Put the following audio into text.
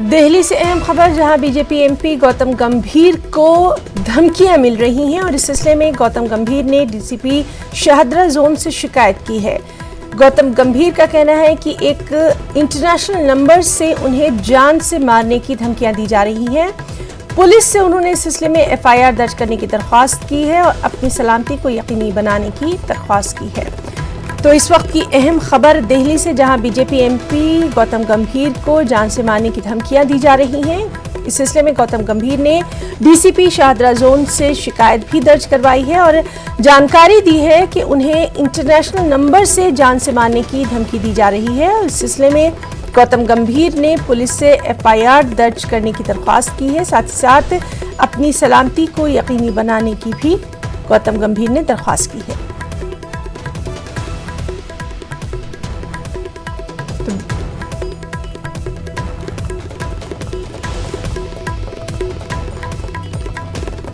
दिल्ली से अहम खबर, जहां बीजेपी एमपी गौतम गंभीर को धमकियां मिल रही हैं और इस सिलसिले में गौतम गंभीर ने डीसीपी शाहदरा जोन से शिकायत की है। गौतम गंभीर का कहना है कि एक इंटरनेशनल नंबर से उन्हें जान से मारने की धमकियां दी जा रही हैं। पुलिस से उन्होंने इस सिलसिले में एफआईआर दर्ज करने की दरख्वास्त की है और अपनी सलामती को यकीनी बनाने की दरख्वास्त की है। तो इस वक्त की अहम खबर दिल्ली से, जहां बीजेपी एमपी गौतम गंभीर को जान से मारने की धमकियां दी जा रही हैं। इस सिलसिले में गौतम गंभीर ने डीसीपी शाहदरा जोन से शिकायत भी दर्ज करवाई है और जानकारी दी है कि उन्हें इंटरनेशनल नंबर से जान से मारने की धमकी दी जा रही है। इस सिलसिले में गौतम गंभीर ने पुलिस से एफआईआर दर्ज करने की दरख्वास्त की है। साथ ही साथ अपनी सलामती को यकीनी बनाने की भी गौतम गंभीर ने दरख्वास्त की है।